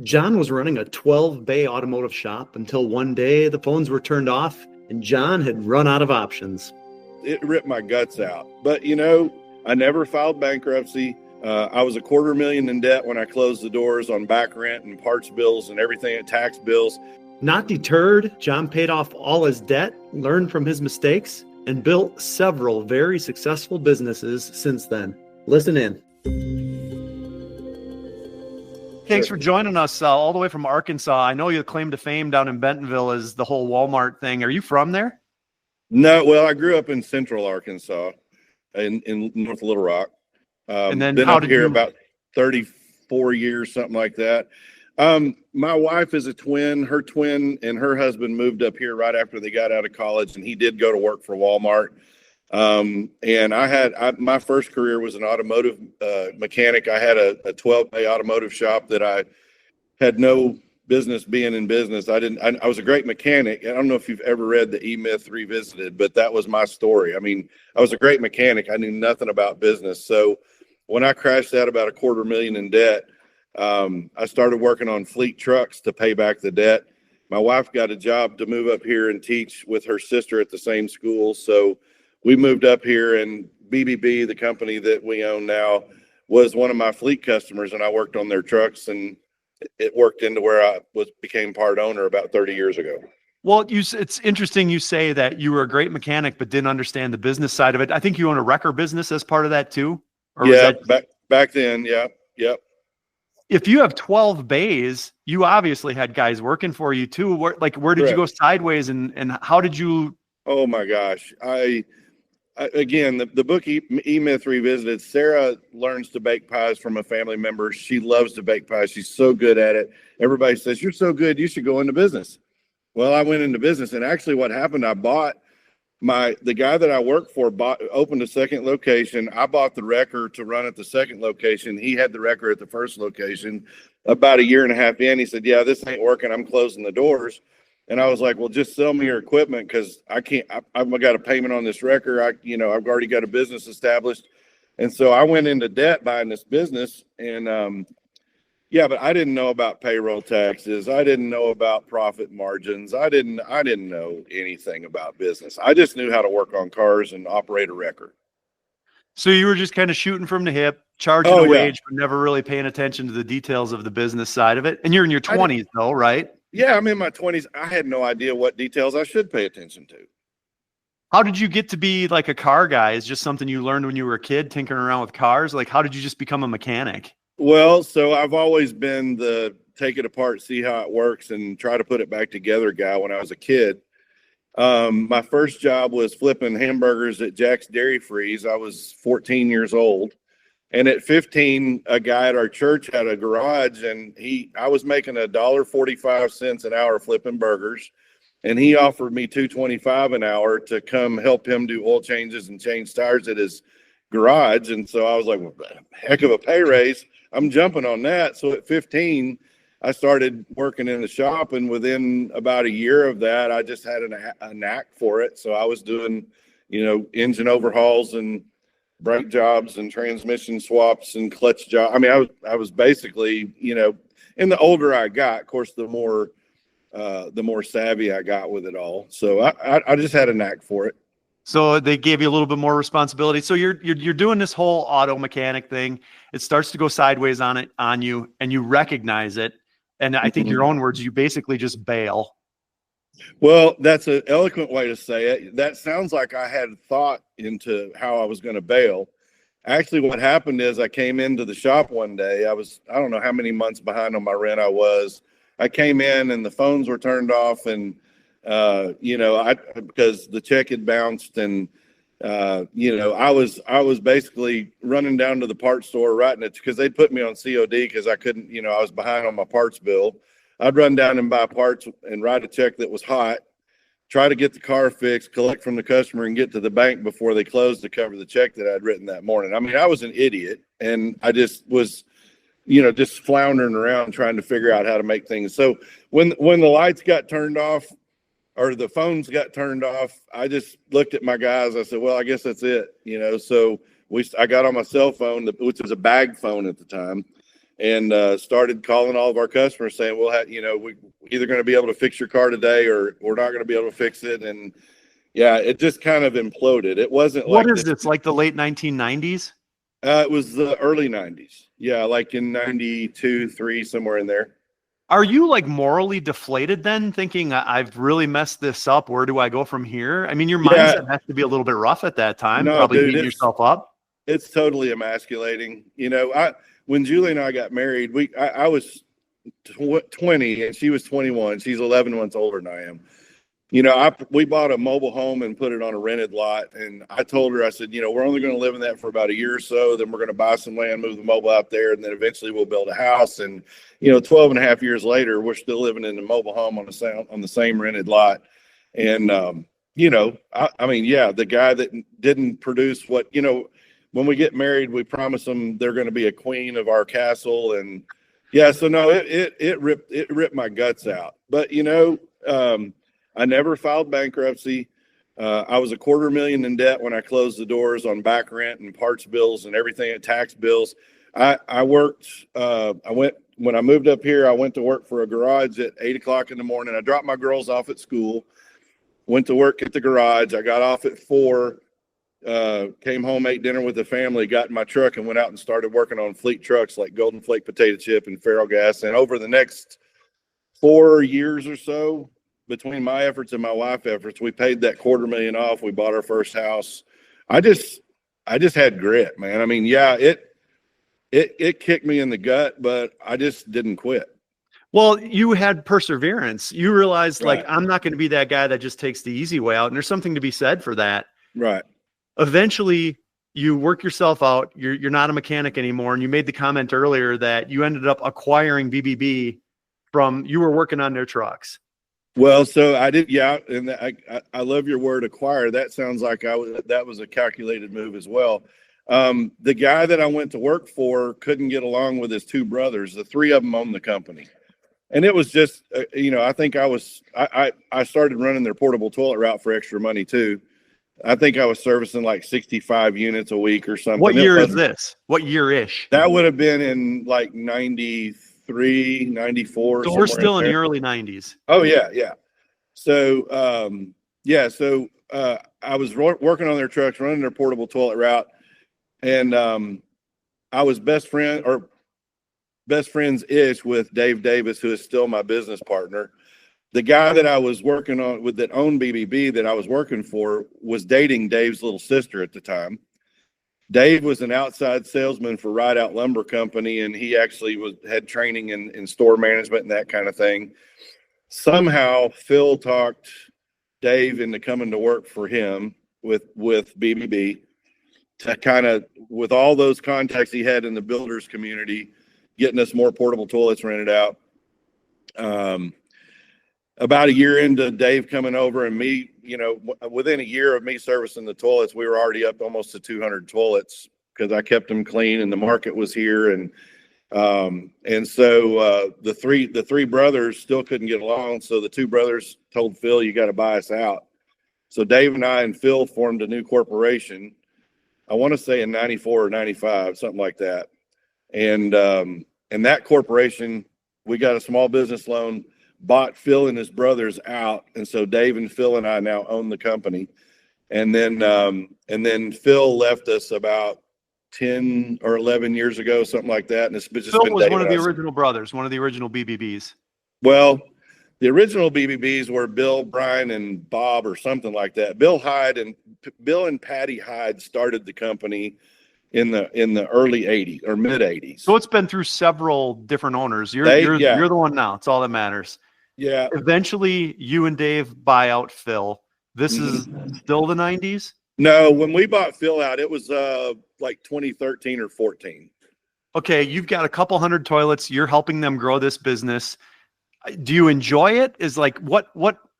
John was running a 12-bay automotive shop until one day the phones were turned off and John had run out of options. It ripped my guts out. But, I never filed bankruptcy. I was $250,000 in debt when I closed the doors on back rent and parts bills and everything and tax bills. Not deterred, John paid off all his debt, learned from his mistakes, and built several very successful businesses since then. Listen in. Thanks for joining us all the way from Arkansas. I know your claim to fame down in Bentonville is the whole Walmart thing. Are you from there? No, well, I grew up in central Arkansas in North Little Rock. And then been how up did here you... about 34 years, something like that. My wife is a twin. Her twin and her husband moved up here right after they got out of college, and he did go to work for Walmart. And my first career was an automotive mechanic. I had a 12-bay automotive shop that I had no business being in business. I was a great mechanic. I don't know if you've ever read the E-Myth Revisited, but that was my story. I mean, I was a great mechanic. I knew nothing about business. So when I crashed out about $250,000 in debt, I started working on fleet trucks to pay back the debt. My wife got a job to move up here and teach with her sister at the same school. So we moved up here, and BBB, the company that we own now, was one of my fleet customers, and I worked on their trucks, and it worked into where I became part owner about 30 years ago. Well, it's interesting you say that you were a great mechanic but didn't understand the business side of it. I think you own a wrecker business as part of that too? Or yeah, back then, yeah. Yep. If you have 12 bays, you obviously had guys working for you too. Where did you go sideways and how did you? Oh my gosh. Again, the book E-Myth Revisited, Sarah learns to bake pies from a family member. She loves to bake pies. She's so good at it. Everybody says, you're so good, you should go into business. Well, I went into business, and actually what happened, I bought the guy that I worked for opened a second location. I bought the wrecker to run at the second location. He had the wrecker at the first location. About a year and a half in, he said, yeah, this ain't working. I'm closing the doors. And I was like, well, just sell me your equipment, because I've got a payment on this wrecker. I've already got a business established. And so I went into debt buying this business. And but I didn't know about payroll taxes. I didn't know about profit margins. I didn't know anything about business. I just knew how to work on cars and operate a wrecker. So you were just kind of shooting from the hip, charging a wage, but never really paying attention to the details of the business side of it. And you're in your 20s though, right? Yeah, I'm in my 20s. I had no idea what details I should pay attention to. How did you get to be like a car guy? Is just something you learned when you were a kid, tinkering around with cars? Like, how did you just become a mechanic? Well, so I've always been the take it apart, see how it works, and try to put it back together guy when I was a kid. My first job was flipping hamburgers at Jack's Dairy Freeze. I was 14 years old. And at 15, a guy at our church had a garage, and I was making $1.45 an hour flipping burgers, and he offered me $2.25 an hour to come help him do oil changes and change tires at his garage. And so I was like, well, heck of a pay raise. I'm jumping on that. So at 15, I started working in the shop, and within about a year of that, I just had a knack for it. So I was doing, engine overhauls and brake jobs and transmission swaps and clutch jobs. I mean, I was basically, and the older I got, of course, the more savvy I got with it all. So I just had a knack for it. So they gave you a little bit more responsibility. So you're doing this whole auto mechanic thing. It starts to go sideways on you, and you recognize it. And I think your own words, you basically just bail. Well, that's an eloquent way to say it. That sounds like I had thought into how I was going to bail. Actually, what happened is I came into the shop one day. I don't know how many months behind on my rent I was. I came in and the phones were turned off, and because the check had bounced, and I was basically running down to the parts store writing it, because they put me on COD because I couldn't, I was behind on my parts bill. I'd run down and buy parts and write a check that was hot, try to get the car fixed, collect from the customer, and get to the bank before they closed to cover the check that I'd written that morning. I mean, I was an idiot, and I just was, just floundering around trying to figure out how to make things. So when the lights got turned off, or the phones got turned off, I just looked at my guys. I said, well, I guess that's it. So I got on my cell phone, which was a bag phone at the time. and started calling all of our customers saying, we're either going to be able to fix your car today or we're not going to be able to fix it. And yeah, it just kind of imploded. It wasn't What like is this, like the late 1990s? it was the early 90s. Yeah, like in 92, 3, somewhere in there. Are you like morally deflated then, thinking I've really messed this up? Where do I go from here? I mean, your mindset has to be a little bit rough at that time, No, probably dude, beating yourself up. It's totally emasculating. When Julie and I got married, I was 20 and she was 21. She's 11 months older than I am. We bought a mobile home and put it on a rented lot. And I told her, I said, we're only going to live in that for about a year or so. Then we're going to buy some land, move the mobile out there. And then eventually we'll build a house. And, 12 and a half years later, we're still living in the mobile home on the same rented lot. And, the guy that didn't produce when we get married, we promise them they're going to be a queen of our castle. And yeah, so no, it ripped my guts out. But, I never filed bankruptcy. I was $250,000 in debt when I closed the doors on back rent and parts bills and everything, and tax bills. When I moved up here, I went to work for a garage at 8:00 in the morning. I dropped my girls off at school, went to work at the garage. I got off at 4, came home, ate dinner with the family, got in my truck and went out and started working on fleet trucks like Golden Flake Potato Chip and Ferrellgas. And over the next 4 years or so, between my efforts and my wife's efforts, we paid that $250,000 off. We bought our first house. I just had grit, man. I mean, yeah, it kicked me in the gut, but I just didn't quit. Well, you had perseverance. You realized, Right. like, I'm not going to be that guy that just takes the easy way out. And there's something to be said for that. Right. Eventually, you work yourself out. You're not a mechanic anymore. And you made the comment earlier that you ended up acquiring BBB you were working on their trucks. Well, so I did, yeah, and I love your word acquire. That sounds like that was a calculated move as well. The guy that I went to work for couldn't get along with his 2 brothers. The 3 of them owned the company, and it was just, I think I started running their portable toilet route for extra money too. I think I was servicing like 65 units a week or something. What year is this? What year-ish? That would have been in like 93, 94. So we're still in the early 90s. Oh yeah. Yeah. So, I was working on their trucks, running their portable toilet route. And, I was best friends-ish with Dave Davis, who is still my business partner. The guy that I was working on with that owned BBB that I was working for was dating Dave's little sister at the time. Dave was an outside salesman for Rideout Lumber Company, and he actually had training in store management and that kind of thing. Somehow Phil talked Dave into coming to work for him with BBB to kind of, with all those contacts he had in the builders community, getting us more portable toilets rented out. About a year into Dave coming over and me, within a year of me servicing the toilets, we were already up almost to 200 toilets because I kept them clean and the market was here. And so the three brothers still couldn't get along. So the 2 brothers told Phil, you got to buy us out. So Dave and I and Phil formed a new corporation. I want to say in 94 or 95, something like that. And that corporation, we got a small business loan, bought Phil and his brothers out. And so Dave and Phil and I now own the company. And then Phil left us about 10 or 11 years ago, something like that. And it's just Phil been was Dave one of and the us. original brothers, one of the original BBBs. Well, the original BBBs were Bill, Brian, and Bob or something like that. Bill and Patty Hyde started the company in the early 80s or mid 80s. So it's been through several different owners. You're the one now. It's all that matters. Yeah. Eventually, you and Dave buy out Phil. This is still the 90s? No, when we bought Phil out, it was like 2013 or 14. Okay, you've got a couple hundred toilets. You're helping them grow this business. Do you enjoy it? Is like what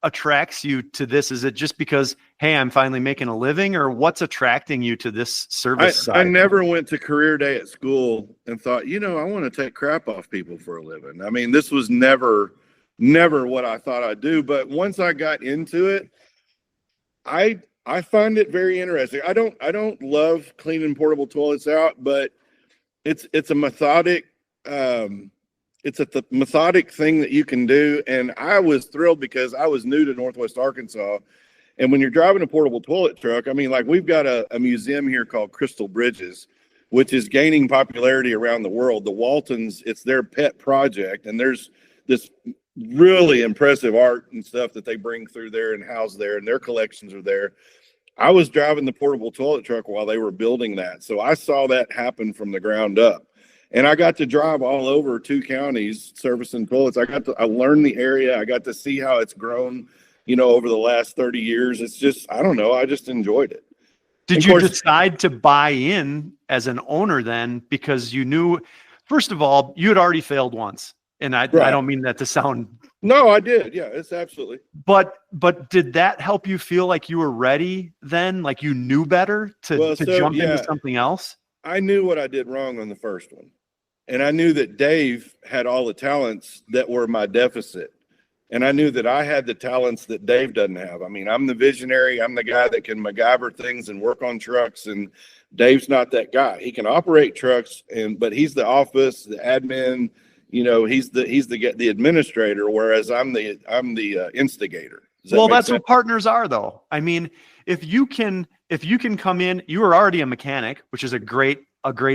attracts you to this? Is it just because, hey, I'm finally making a living, or what's attracting you to this service side? I never went to career day at school and thought, I want to take crap off people for a living. I mean, this was never what I thought I'd do. But once I got into it, I find it very interesting. I don't love cleaning portable toilets out, but it's a methodic it's a methodic thing that you can do. And I was thrilled because I was new to Northwest Arkansas. And when you're driving a portable toilet truck, I mean, like we've got a museum here called Crystal Bridges, which is gaining popularity around the world. The Waltons, it's their pet project. And there's this really impressive art and stuff that they bring through there and house there, and their collections are there. I was driving the portable toilet truck while they were building that. So I saw that happen from the ground up. And I got to drive all over 2 counties servicing toilets. I learned the area. I got to see how it's grown, over the last 30 years. It's just, I don't know. I just enjoyed it. Did you decide to buy in as an owner then because you knew, first of all, you had already failed once? And I don't mean that to sound. No, I did. Yeah, it's absolutely. But did that help you feel like you were ready then? Like you knew better to jump into something else? I knew what I did wrong on the first one. And I knew that Dave had all the talents that were my deficit. And I knew that I had the talents that Dave doesn't have. I mean, I'm the visionary. I'm the guy that can MacGyver things and work on trucks. And Dave's not that guy. He can operate trucks, but he's the office, the admin. He's the administrator, whereas I'm the instigator. Well, that's what partners are, though. I mean, if you can come in, you are already a mechanic, which is a great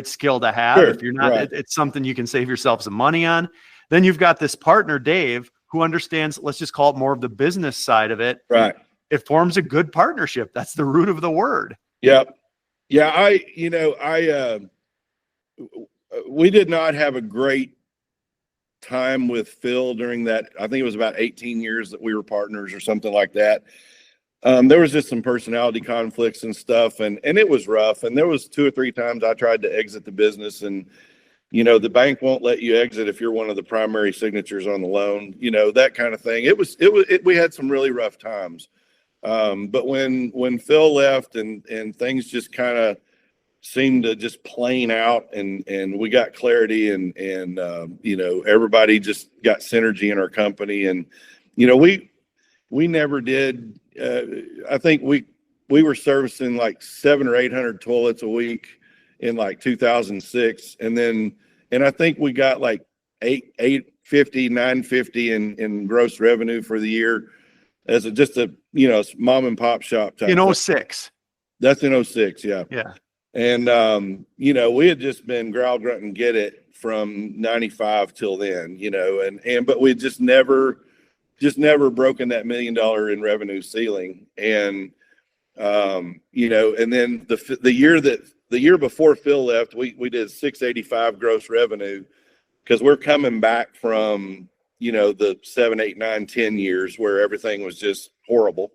skill to have. Sure, if you're not, it's something you can save yourself some money on. Then you've got this partner, Dave, who understands, let's just call it more of the business side of it. Right. It forms a good partnership. That's the root of the word. Yep. Yeah. We did not have a great time with Phil during that. I think it was about 18 years that we were partners or something like that. There was just some personality conflicts and stuff, and it was rough. And there was 2 or 3 times I tried to exit the business, and the bank won't let you exit if you're one of the primary signatures on the loan, that kind of thing. We had some really rough times. But when Phil left and things just kind of seemed to just plane out, and we got clarity, and everybody just got synergy in our company. And we never did. I think we were servicing like 700 or 800 toilets a week in like 2006, and I think we got like 850, 950 in gross revenue for the year as just a mom and pop shop type. In 06. That's in 06, yeah. Yeah. And we had just been growl, grunt, and get it from 95 till then, but we just never broken that $1 million in revenue ceiling. And and then the year before Phil left, we did 685 gross revenue, because we're coming back from the 7, 8, 9, 10 years where everything was just horrible,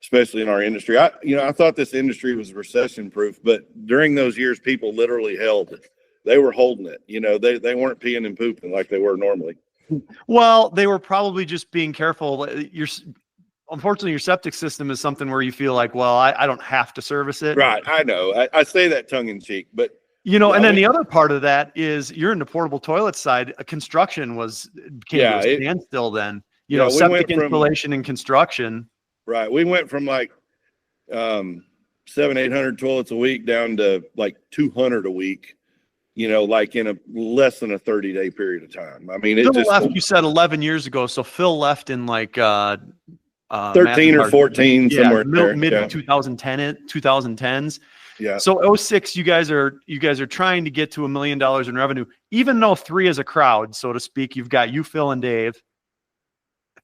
especially in our industry. I thought this industry was recession proof, but during those years, people literally held it. They were holding it. They weren't peeing and pooping like they were normally. Well, they were probably just being careful. Unfortunately, your septic system is something where you feel like, well, I don't have to service it. Right. I know. I say that tongue in cheek, but and then the other part of that is you're in the portable toilet side. Construction came to a standstill then. Septic installation and construction. Right. We went from like 700-800 toilets a week down to like 200 a week. Like in a less than a 30-day period of time. I mean, Phil left, you said 11 years ago. So Phil left in like 13 or 14, somewhere there. Mid 2010s. Yeah. So 06, you guys are trying to get to $1 million in revenue, even though 3 is a crowd, so to speak. You've got you, Phil, and Dave.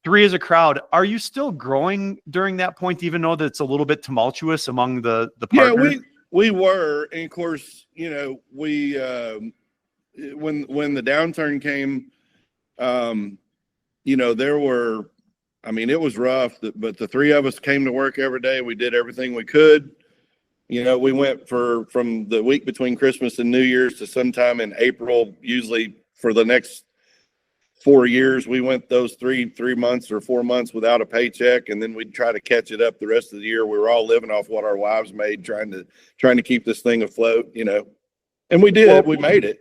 3 is a crowd. Are you still growing during that point, even though that's a little bit tumultuous among the partners? Yeah, we were, and of course, we when the downturn came, there were, it was rough, but the 3 of us came to work every day. We did everything we could. We went from the week between Christmas and New Year's to sometime in April, usually for the next 4 years. We went those 3 months or 4 months without a paycheck, and then we'd try to catch it up the rest of the year. We were all living off what our wives made, trying to keep this thing afloat, and we did. Well, we made it,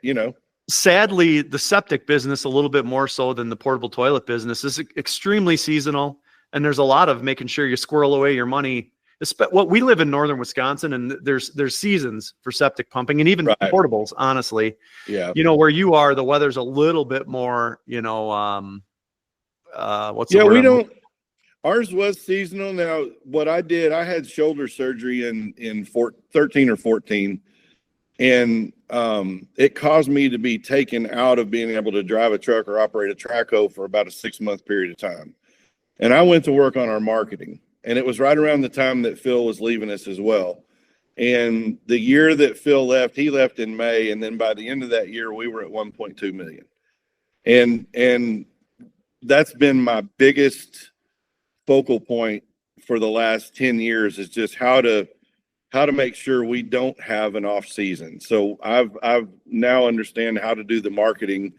Sadly, the septic business, a little bit more so than the portable toilet business, is extremely seasonal, and there's a lot of making sure you squirrel away your money, what we live in northern Wisconsin, and there's seasons for septic pumping and even Right. portables, honestly. Yeah. Where you are, the weather's a little bit more, what's the Yeah, word? we don't. Ours was seasonal. Now, what I did, I had shoulder surgery in 13 or 14, and it caused me to be taken out of being able to drive a truck or operate a trackhoe for about a 6-month period of time. And I went to work on our marketing, and it was right around the time that Phil was leaving us as well. And the year that Phil left, he left in May, and then by the end of that year, we were at 1.2 million. And that's been my biggest focal point for the last 10 years, is just how to make sure we don't have an off season. So I've now understand how to do the marketing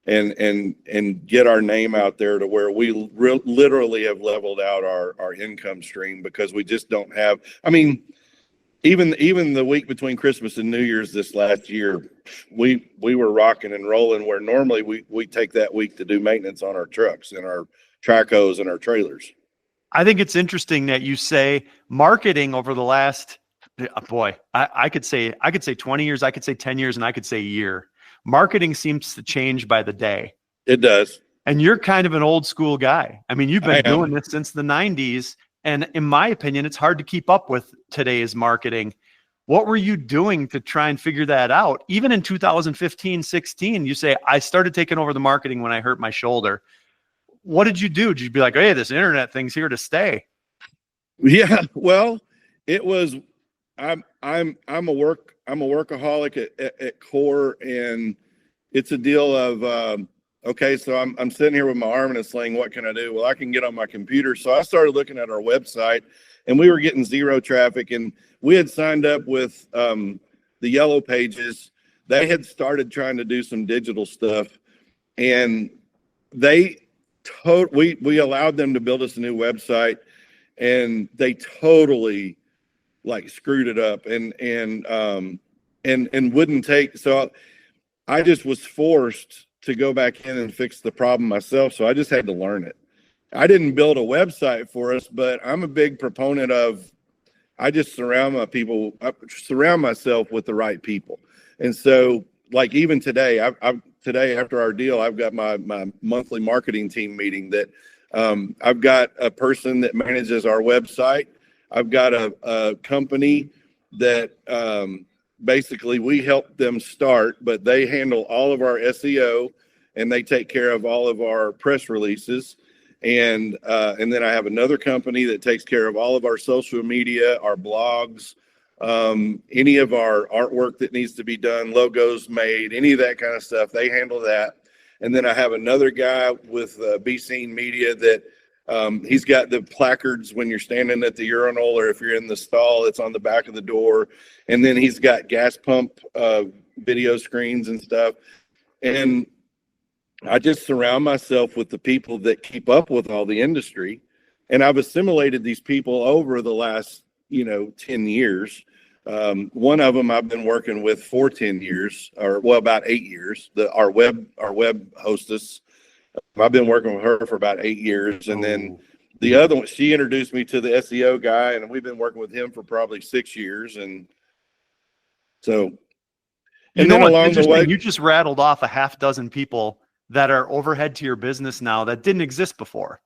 and get our name out there to where we literally have leveled out our income stream, because we just don't have, I mean, even the week between Christmas and New Year's this last year, we were rocking and rolling, where normally we take that week to do maintenance on our trucks and our trackhoes and our trailers. I think it's interesting that you say marketing over the last, I could say 20 years, I could say 10 years, and I could say a year. Marketing seems to change by the day. It does. And you're kind of an old school guy. I mean, you've been doing this since the 90s. And in my opinion, it's hard to keep up with today's marketing. What were you doing to try and figure that out? Even in 2015, 16, you say, I started taking over the marketing when I hurt my shoulder. What did you do? Did you be like, hey, this internet thing's here to stay? Yeah, well, it was, I'm a workaholic at core, and it's a deal of, okay, so I'm sitting here with my arm in a sling. What can I do? Well, I can get on my computer. So I started looking at our website, and we were getting zero traffic, and we had signed up with the Yellow Pages. They had started trying to do some digital stuff, and we allowed them to build us a new website, and they totally like screwed it up and wouldn't take. So I just was forced to go back in and fix the problem myself. So I just had to learn it. I didn't build a website for us, but I'm a big proponent of, I just surround myself with the right people. And so like even today, today after our deal, I've got my monthly marketing team meeting that I've got a person that manages our website. I've got a company that basically we help them start, but they handle all of our SEO, and they take care of all of our press releases. And then I have another company that takes care of all of our social media, our blogs, any of our artwork that needs to be done, logos made, any of that kind of stuff. They handle that. And then I have another guy with Be Seen Media that he's got the placards when you're standing at the urinal, or if you're in the stall, it's on the back of the door. And then he's got gas pump video screens and stuff. And I just surround myself with the people that keep up with all the industry. And I've assimilated these people over the last, 10 years. One of them I've been working with for 10 years, about 8 years. Our web hostess, I've been working with her for about 8 years. And then the other one, she introduced me to the SEO guy, and we've been working with him for probably 6 years. And so, and then along the way, you just rattled off a half dozen people that are overhead to your business now that didn't exist before.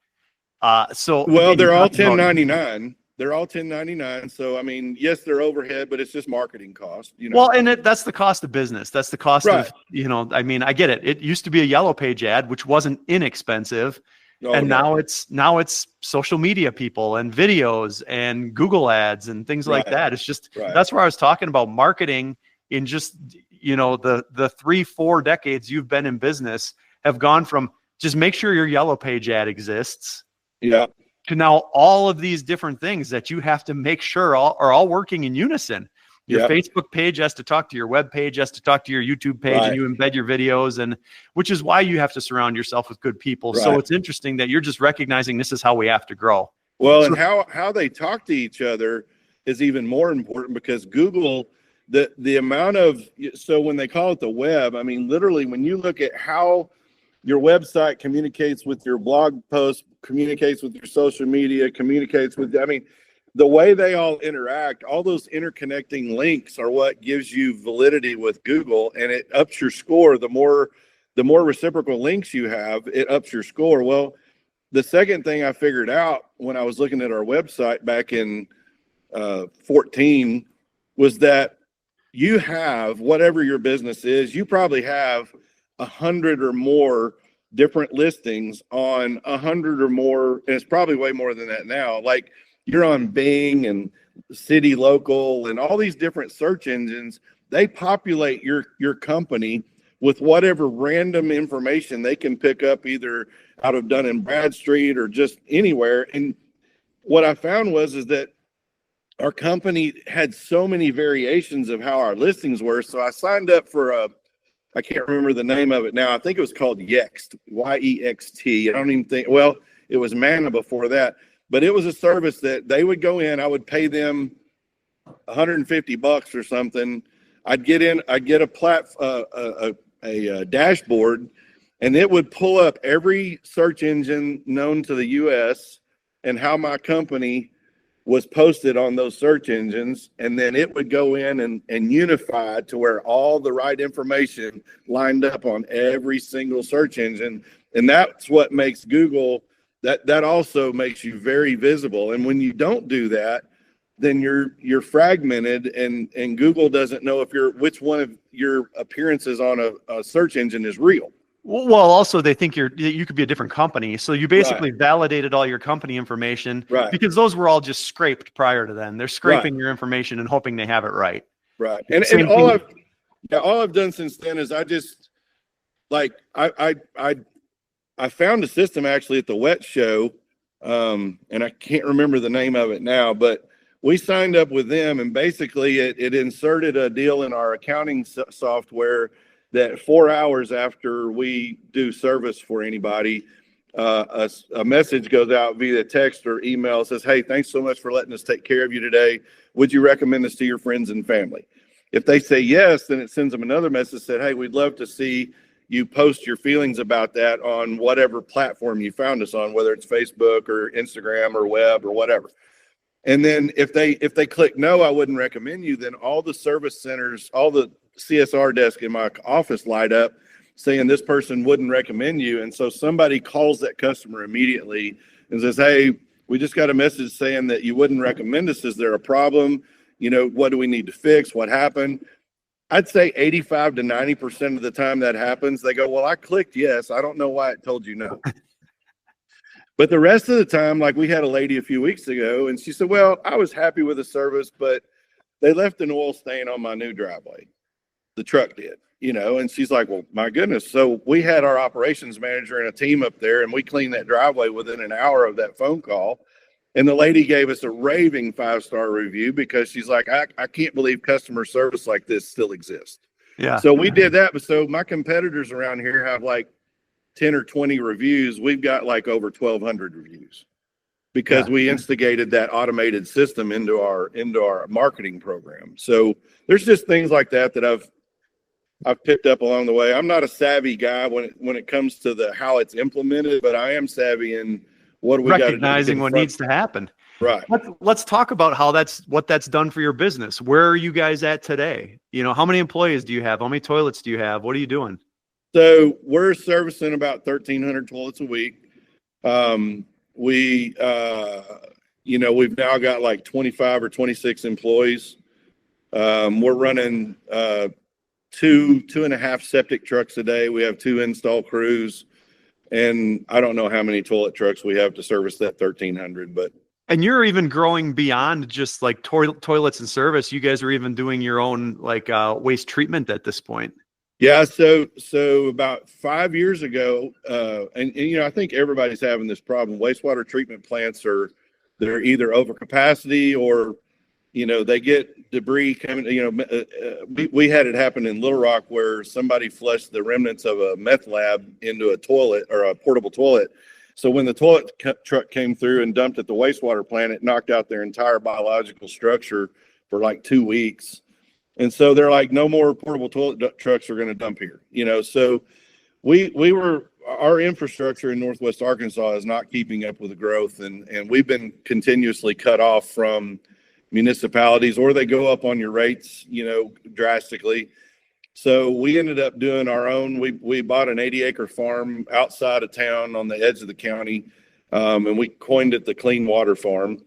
They're all 1099. They're all 1099. So, I mean, yes, they're overhead, but it's just marketing cost. Well, and that's the cost of business. That's the cost of, I mean, I get it. It used to be a Yellow Page ad, which wasn't inexpensive. Now it's social media people and videos and Google ads and things like that. It's just, that's where I was talking about marketing in just, the 3-4 decades you've been in business have gone from just make sure your Yellow Page ad exists. Yeah. To now all of these different things that you have to make sure are all working in unison. Your Facebook page has to talk to your web page, has to talk to your YouTube page, and you embed your videos, and which is why you have to surround yourself with good people. So it's interesting that you're just recognizing this is how we have to grow. Well, and how they talk to each other is even more important, because Google, the amount of, so when they call it the web, I mean, literally when you look at how your website communicates with your blog post, communicates with your social media, communicates with, I mean, the way they all interact, all those interconnecting links are what gives you validity with Google, and it ups your score. The more reciprocal links you have, it ups your score. Well, the second thing I figured out when I was looking at our website back in 14 was that you have, whatever your business is, you probably have 100 or more different listings on 100 or more, and it's probably way more than that now. Like, you're on Bing and City Local and all these different search engines. They populate your company with whatever random information they can pick up, either out of Dun and Bradstreet or just anywhere. And what I found is that our company had so many variations of how our listings were. So I signed up for I can't remember the name of it now. I think it was called Yext, Y-E-X-T. I don't even think, well, it was Mana before that. But it was a service that they would go in. I would pay them $150 or something. I'd get a dashboard, and it would pull up every search engine known to the U.S. and how my company was posted on those search engines. And then it would go in and unify to where all the right information lined up on every single search engine. And that's what makes Google, that also makes you very visible. And when you don't do that, then you're fragmented, and Google doesn't know which one of your appearances on a search engine is real. Well, also they think you could be a different company. So you basically validated all your company information, right? Because those were all just scraped prior to then. They're scraping your information and hoping they have it right. Right. And all I've done since then is I just, like, I found a system actually at the Wet Show, and I can't remember the name of it now, but we signed up with them, and basically it inserted a deal in our accounting software that 4 hours after we do service for anybody, a message goes out via text or email, says, "Hey, thanks so much for letting us take care of you today. Would you recommend us to your friends and family?" If they say yes, then it sends them another message that said, "Hey, we'd love to see you post your feelings about that on whatever platform you found us on, whether it's Facebook or Instagram or web or whatever." And then if they click no, I wouldn't recommend you, then all the service centers, all the CSR desk in my office light up saying this person wouldn't recommend you. And so somebody calls that customer immediately and says, "Hey, we just got a message saying that you wouldn't recommend us. Is there a problem? You know, what do we need to fix? What happened?" I'd say 85 to 90% of the time that happens, they go, "Well, I clicked yes. I don't know why it told you no." But the rest of the time, like, we had a lady a few weeks ago, and she said, "Well, I was happy with the service, but they left an oil stain on my new driveway. The truck did, you know." And she's like, "Well, my goodness." So we had our operations manager and a team up there, and we cleaned that driveway within an hour of that phone call. And the lady gave us a raving 5-star review because she's like, I can't believe customer service like this still exists." Yeah. So we did that. But so my competitors around here have like 10 or 20 reviews. We've got like over 1,200 reviews because we instigated that automated system into our marketing program. So there's just things like that I've picked up along the way. I'm not a savvy guy when it comes to how it's implemented, but I am savvy in what we got to do. Recognizing what needs to happen. Right. Let's talk about what that's done for your business. Where are you guys at today? You know, how many employees do you have? How many toilets do you have? What are you doing? So we're servicing about 1,300 toilets a week. We've now got like 25 or 26 employees. We're running 2.5 septic trucks a day. We have 2 install crews, and I don't know how many toilet trucks we have to service that 1,300, but. And you're even growing beyond just like toilets and service. You guys are even doing your own like waste treatment at this point. Yeah. So about 5 years ago, and you know, I think everybody's having this problem. Wastewater treatment plants they're either over capacity or, you know, they get debris coming. You know, we had it happen in Little Rock where somebody flushed the remnants of a meth lab into a toilet or a portable toilet. So when the toilet truck came through and dumped at the wastewater plant, it knocked out their entire biological structure for like 2 weeks. And so they're like, no more portable toilet trucks are going to dump here, you know. So we were our infrastructure in Northwest Arkansas is not keeping up with the growth, and we've been continuously cut off from municipalities, or they go up on your rates, drastically. So we ended up doing our own. We bought an 80-acre farm outside of town on the edge of the county, and we coined it the Clean Water Farm.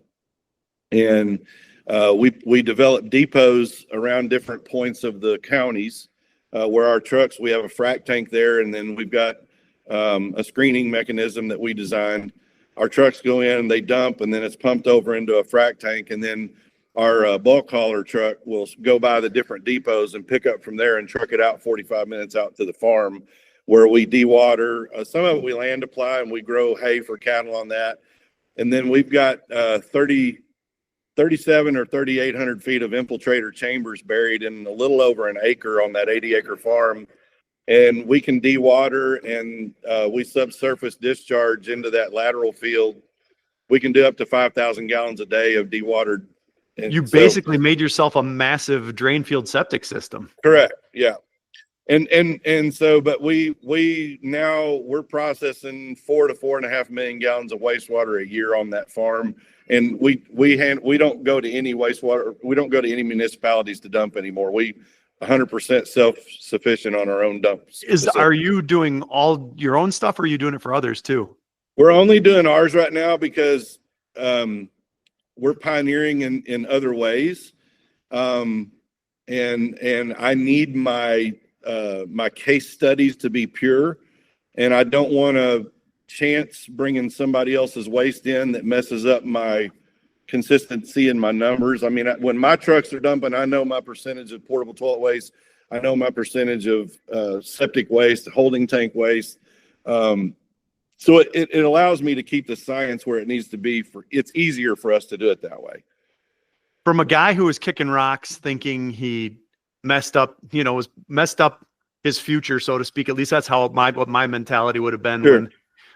And we developed depots around different points of the counties where our trucks. We have a frac tank there, and then we've got a screening mechanism that we designed. Our trucks go in and they dump, and then it's pumped over into a frac tank, and then our bulk hauler truck will go by the different depots and pick up from there and truck it out 45 minutes out to the farm, where we dewater. Some of it we land apply, and we grow hay for cattle on that. And then we've got 37 or 3,800 feet of infiltrator chambers buried in a little over an acre on that 80-acre farm. And we can dewater, and we subsurface discharge into that lateral field. We can do up to 5,000 gallons a day of dewatered. And you basically made yourself a massive drain field septic system. Correct. Yeah. And so, but we're processing 4 to 4.5 million gallons of wastewater a year on that farm. And we don't go to any wastewater. We don't go to any municipalities to dump anymore. We 100% self-sufficient on our own dumps. Are you doing all your own stuff, or are you doing it for others too? We're only doing ours right now because we're pioneering in other ways. And I need my case studies to be pure, and I don't want to chance bringing somebody else's waste in that messes up my consistency in my numbers. I mean, when my trucks are dumping, I know my percentage of portable toilet waste. I know my percentage of septic waste, holding tank waste. So it allows me to keep the science where it needs to be. It's easier for us to do it that way. From a guy who was kicking rocks, thinking he messed up his future, so to speak. At least that's how what my mentality would have been. Sure.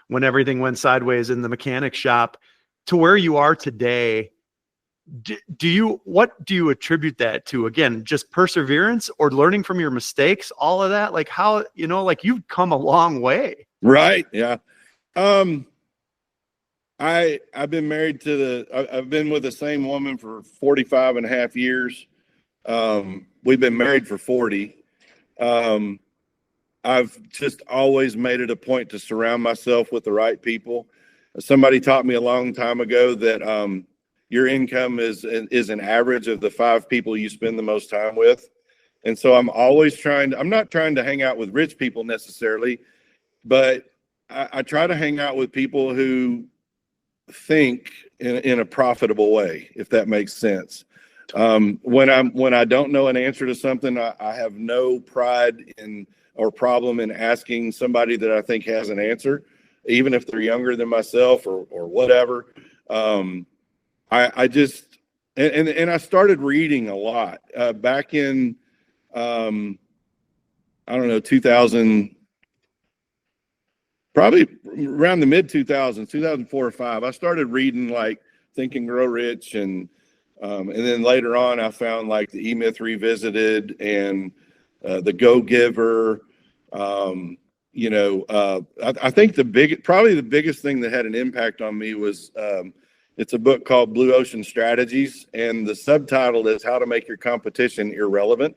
When everything went sideways in the mechanic shop, to where you are today. What do you attribute that to? Again, just perseverance, or learning from your mistakes? All of that, like how, you've come a long way. Right. Yeah. I've been married I've been with the same woman for 45 and a half years. We've been married for 40. I've just always made it a point to surround myself with the right people. Somebody taught me a long time ago that your income is an average of the 5 people you spend the most time with. And so I'm not trying to hang out with rich people necessarily, but I try to hang out with people who think in a profitable way, if that makes sense. When I don't know an answer to something, I have no pride or problem in asking somebody that I think has an answer, even if they're younger than myself or whatever. I just, and I started reading a lot back in, I don't know, 2000, probably around the mid 2000s, 2004 or 5. I started reading like Think and Grow Rich, and then later on I found like the E-Myth Revisited and the Go Giver. I think probably the biggest thing that had an impact on me was it's a book called Blue Ocean Strategies, and the subtitle is How to Make Your Competition Irrelevant.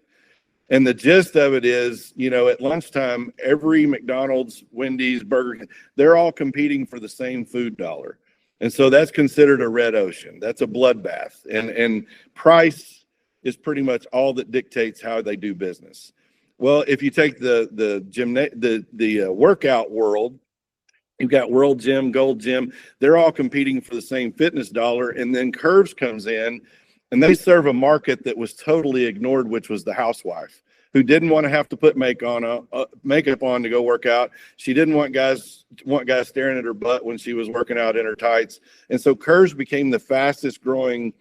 And the gist of it is, at lunchtime, every McDonald's, Wendy's, Burger King, they're all competing for the same food dollar. And so that's considered a red ocean. That's a bloodbath. And price is pretty much all that dictates how they do business. Well, if you take the workout world, you've got World Gym, Gold Gym. They're all competing for the same fitness dollar. And then Curves comes in, and they serve a market that was totally ignored, which was the housewife, who didn't want to have to put makeup on to go work out. She didn't want guys staring at her butt when she was working out in her tights. And so Curves became the fastest growing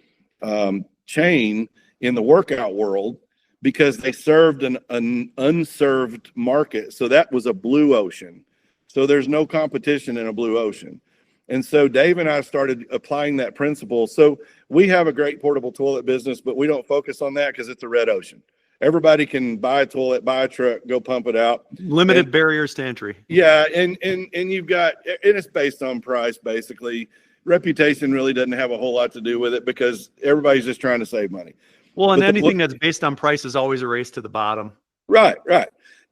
chain in the workout world, because they served an unserved market. So that was a blue ocean. So there's no competition in a blue ocean. And so Dave and I started applying that principle. So we have a great portable toilet business, but we don't focus on that because it's a red ocean. Everybody can buy a toilet, buy a truck, go pump it out. Limited barriers to entry. Yeah, and you've got, and it's based on price basically. Reputation really doesn't have a whole lot to do with it because everybody's just trying to save money. Well, and But anything that's based on price is always a race to the bottom. Right.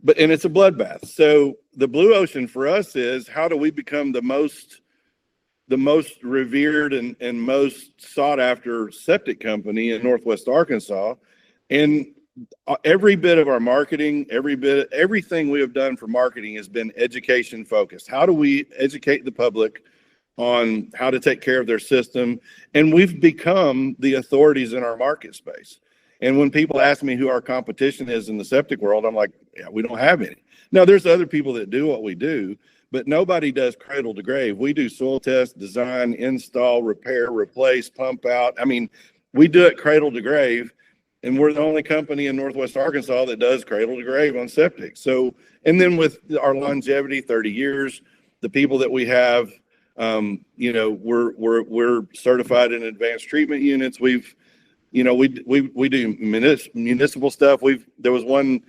But and it's a bloodbath. So the blue ocean for us is, how do we become the most revered and most sought after septic company in Northwest Arkansas? And every bit of our marketing, everything we have done for marketing has been education focused. How do we educate the public on how to take care of their system? And we've become the authorities in our market space. And when people ask me who our competition is in the septic world, I'm like, yeah, we don't have any. Now, there's other people that do what we do, but nobody does cradle to grave. We do soil test, design, install, repair, replace, pump out. I mean, we do it cradle to grave, and we're the only company in Northwest Arkansas that does cradle to grave on septic. So, and then with our longevity, 30 years, the people that we have, we're certified in advanced treatment units. We do municipal stuff. There was one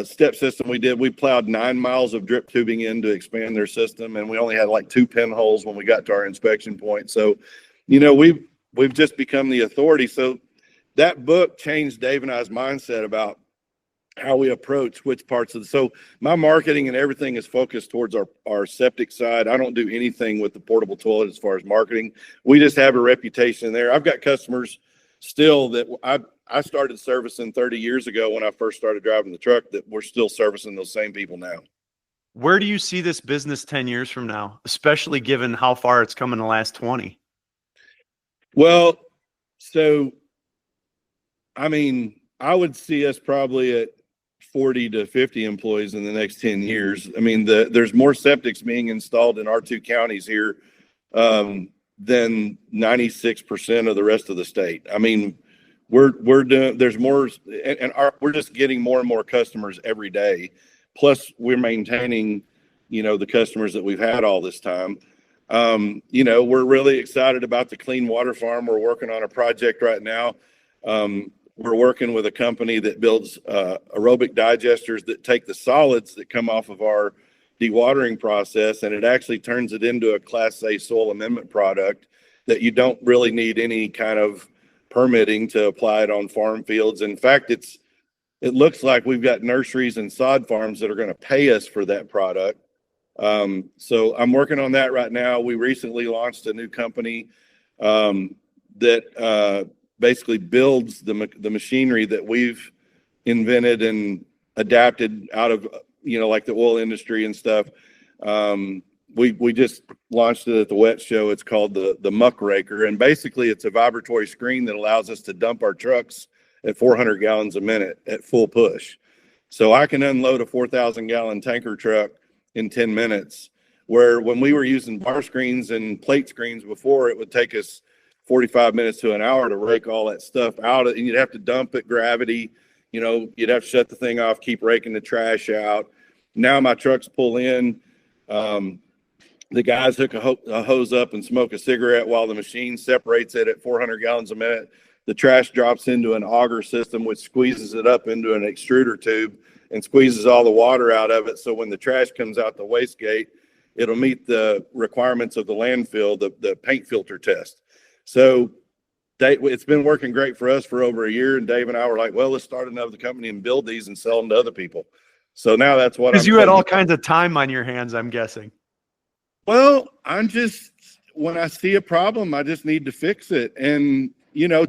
step system we did. We plowed 9 miles of drip tubing in to expand their system, and we only had like 2 pinholes when we got to our inspection point. So, we've just become the authority. So that book changed Dave and I's mindset about how we approach which parts of so my marketing and everything is focused towards our septic side. I don't do anything with the portable toilet as far as marketing. We just have a reputation there. I've got customers still that I started servicing 30 years ago when I first started driving the truck, that we're still servicing those same people now. Where do you see this business 10 years from now, especially given how far it's come in the last 20? Well, so, I mean, I would see us probably at 40 to 50 employees in the next 10 years. I mean, there's more septics being installed in our 2 counties here than 96% of the rest of the state. I mean, we're doing, there's more, and we're just getting more and more customers every day. Plus we're maintaining, the customers that we've had all this time. We're really excited about the clean water farm. We're working on a project right now. We're working with a company that builds aerobic digesters that take the solids that come off of our dewatering process, and it actually turns it into a Class A soil amendment product that you don't really need any kind of permitting to apply it on farm fields. In fact, it looks like we've got nurseries and sod farms that are going to pay us for that product. So I'm working on that right now. We recently launched a new company that basically builds the machinery that we've invented and adapted out of, like the oil industry and stuff. We just launched it at the Wet Show. It's called the Muck Raker. And basically it's a vibratory screen that allows us to dump our trucks at 400 gallons a minute at full push. So I can unload a 4,000 gallon tanker truck in 10 minutes, where when we were using bar screens and plate screens before, it would take us 45 minutes to an hour to rake all that stuff out, and you'd have to dump it gravity. You'd have to shut the thing off, keep raking the trash out. Now my trucks pull in. The guys hook a hose up and smoke a cigarette while the machine separates it at 400 gallons a minute. The trash drops into an auger system, which squeezes it up into an extruder tube and squeezes all the water out of it. So when the trash comes out the waste gate, it'll meet the requirements of the landfill, the paint filter test. So it's been working great for us for over a year. And Dave and I were like, well, let's start another company and build these and sell them to other people. So now that's what because you had all kinds of time on your hands, I'm guessing. Well, when I see a problem, I just need to fix it. And,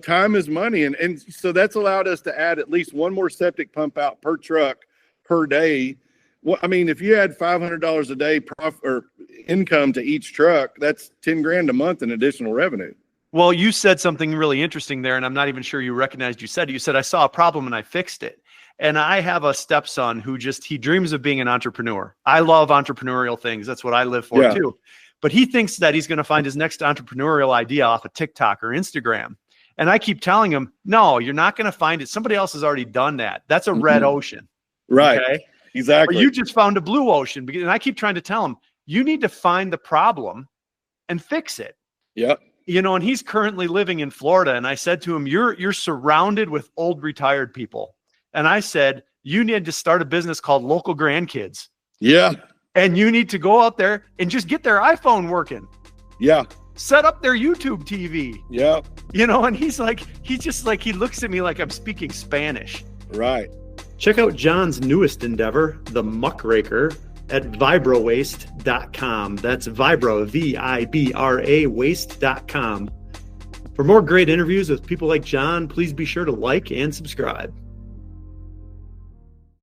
time is money. And so that's allowed us to add at least one more septic pump out per truck per day. Well, I mean, if you add $500 a day or income to each truck, that's 10 grand a month in additional revenue. Well, you said something really interesting there, and I'm not even sure you recognized you said I saw a problem and I fixed it. And I have a stepson who he dreams of being an entrepreneur. I love entrepreneurial things. That's what I live for too. But he thinks that he's going to find his next entrepreneurial idea off of TikTok or Instagram. And I keep telling him, no, you're not going to find it. Somebody else has already done that. That's a red ocean. Right. Okay? Exactly. But you just found a blue ocean. And I keep trying to tell him, you need to find the problem and fix it. Yep. And he's currently living in Florida. And I said to him, you're surrounded with old retired people. And I said, you need to start a business called Local Grandkids. Yeah. And you need to go out there and just get their iPhone working. Yeah. Set up their YouTube TV. Yeah. And he looks at me like I'm speaking Spanish. Right. Check out John's newest endeavor, the Muckraker, at vibrowaste.com. That's Vibro, V-I-B-R-A waste.com. For more great interviews with people like John, please be sure to like and subscribe.